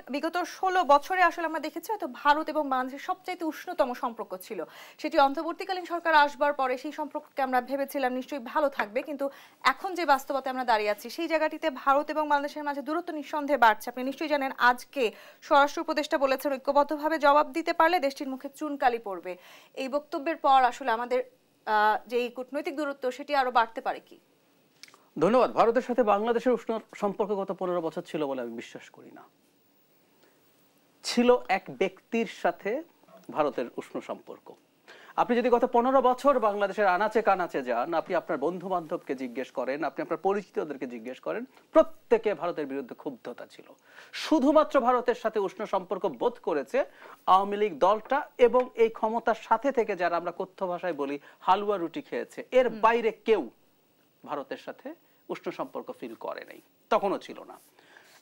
বিগত ১৬ বছরে আসলে আমরা দেখেছি হয়তো ভারত এবং বাংলাদেশের সবচাইতে উষ্ণতম সম্পর্ক ছিল। সেটি অন্তর্বর্তীকালীন সরকার আসবার পরে সেই সম্পর্ককে আমরা ভেবেছিলাম নিশ্চয়ই ভালো থাকবে, কিন্তু এখন যে বাস্তবতায় আমরা দাঁড়িয়ে আছি সেই জায়গাটিতে ভারত এবং বাংলাদেশের মাঝে দূরত্ব নিঃসন্দেহে বাড়ছে। আপনি নিশ্চয়ই জানেন আজকে স্বরাষ্ট্র উপদেষ্টা বলেছেন ঐক্যবদ্ধভাবে জবাব দিতে পারলে দেশটির মুখে চুনকালি পড়বে। এই বক্তব্যের পর আসলে আমাদের যে এই কূটনৈতিক দূরত্ব সেটি আরো বাড়তে পারে কি? ধন্যবাদ। ভারতের সাথে বাংলাদেশের উষ্ণ সম্পর্ক গত 15 বছর ছিল বলে আমি বিশ্বাস করি না। ছিল এক ব্যক্তির সাথে ভারতের উষ্ণ সম্পর্ক। আপনি যদি গত 15 বছর বাংলাদেশের আনাচে কানাচে যান, আপনি আপনার বন্ধু বান্ধবকে জিজ্ঞেস করেন, আপনি আপনার পরিচিতদেরকে জিজ্ঞেস করেন, প্রত্যেকে ভারতের বিরুদ্ধে ক্ষুব্ধতা ছিল। শুধুমাত্র ভারতের সাথে উষ্ণ সম্পর্ক বোধ করেছে আওয়ামী লীগ দলটা এবং এই ক্ষমতার সাথে থেকে যারা আমরা কথ্য ভাষায় বলি হালুয়া রুটি খেয়েছে, এর বাইরে কেউ ভারতের সাথে উষ্ণ সম্পর্ক ফিল করে নাই, তখনও ছিল না।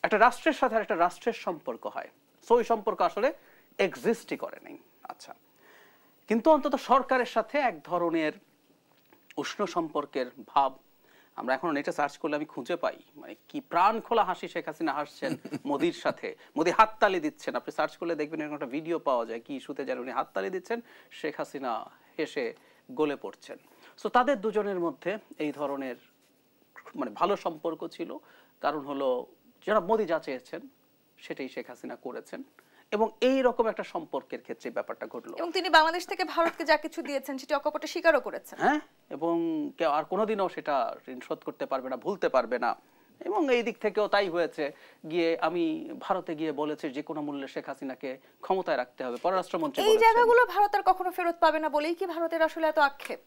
একটা রাষ্ট্রের সাথে একটা রাষ্ট্রের সম্পর্ক হয়, সো এই সম্পর্ক আসলে এক্সিস্টই করে নাই। আচ্ছা, কিন্তু অন্তত সরকারের সাথে এক ধরনের উষ্ণ সম্পর্কের ভাব আমরা এখন নেটে সার্চ করলে আমি খুঁজে পাই। মানে কি প্রাণ খোলা হাসি শেখ হাসিনা হাসছেন মোদির সাথে, মোদি হাততালি দিচ্ছেন। আপনি সার্চ করলে দেখবেন এরকম একটা ভিডিও পাওয়া যায়, কি ইস্যুতে যেন উনি হাততালি দিচ্ছেন, শেখ হাসিনা হেসে গলে পড়ছেন। সো তাদের দুজনের মধ্যে এই ধরনের মানে ভালো সম্পর্ক ছিল, কারণ হলো যারা মোদি যা চেয়েছেন সেটাই শেখ হাসিনা করেছেন, এবং এই রকম একটা সম্পর্কের ক্ষেত্রে ব্যাপারটা ঘটলো। এবং তিনি বাংলাদেশ থেকে ভারতকে যা কিছু দিয়েছেন সেটি অকপটে স্বীকারও করেছেন। হ্যাঁ, এবং কেউ আর কোনোদিনও সেটা ঋণ শোধ করতে পারবে না, ভুলতে পারবে না। এবং এই দিক থেকেও তাই হয়েছে, গিয়ে আমি ভারতে গিয়ে বলেছি যে কোনো মূল্যে শেখ হাসিনাকে ক্ষমতায় রাখতে হবে, পররাষ্ট্রমন্ত্রী এই জায়গাগুলো ভারত আর কখনো ফেরত পাবে না বলেই কি ভারতের আসলে এত আক্ষেপ?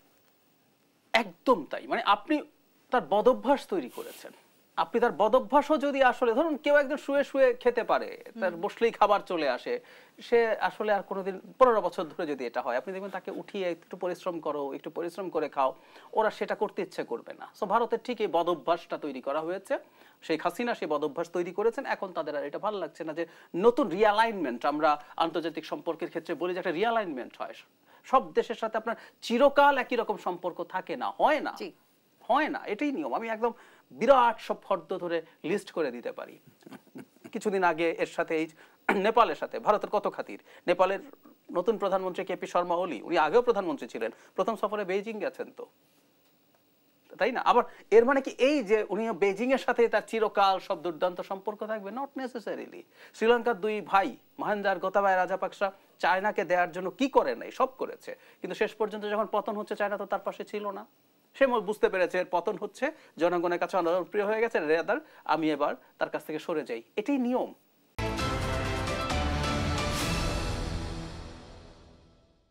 একদম তাই। মানে আপনি তার বদভ্যাস তৈরি করেছেন। আপনি তার বদভ্যাসও যদি আসলে ধরুন কেউ একদম শুয়ে শুয়ে খেতে পারে, তার বসলেই খাবার চলে আসে, সে আসলে আর কোনোদিন 15 বছর ধরে যদি এটা হয়, আপনি দেখবেন তাকে উঠিয়ে একটু পরিশ্রম করো, একটু পরিশ্রম করে খাও, ওরা সেটা করতে ইচ্ছে করবে না। সো ভারতের ঠিক এই বদভ্যাসটা তৈরি করা হয়েছে, শেখ হাসিনা সেই বদভ্যাস তৈরি করেছেন। এখন তাদের আর এটা ভালো লাগছে না যে নতুন রিঅ্যালাইনমেন্ট, আমরা আন্তর্জাতিক সম্পর্কের ক্ষেত্রে বলি যে একটা রিঅ্যালাইনমেন্ট হয়। সব দেশের সাথে আপনার চিরকাল একই রকম সম্পর্ক থাকে না, হয় না, হয় না, এটাই নিয়ম। আমি একদম বিরাট সব ফর্দ ধরে লিস্ট করে দিতে পারি। কিছুদিন আগে এর সাথে এই নেপালের সাথে ভারতের কত খাতির। নেপালের নতুন প্রধানমন্ত্রী কেপি শর্মা ওলি, উনি আগেও প্রধানমন্ত্রী ছিলেন, প্রথম সফরে বেইজিং গেছেন তো, তাই না? আবার এর মানে কি এই যে উনি বেইজিং এর সাথে তার চিরকাল সব দুর্দান্ত সম্পর্ক থাকবে? Not necessarily. শ্রীলঙ্কার দুই ভাই মহেন্দ্র আর গোতাবায়া রাজাপাকসা চায়নাকে দেওয়ার জন্য কি করে নাই, সব করেছে, কিন্তু শেষ পর্যন্ত যখন পতন হচ্ছে চায়না তো তার পাশে ছিল না। সে বুঝতে পেরেছে এর পতন হচ্ছে, জনগণের কাছে অনপ্রিয় হয়ে গেছে, রেদার আমি এবার তার কাছ থেকে সরে যাই। এটাই নিয়ম।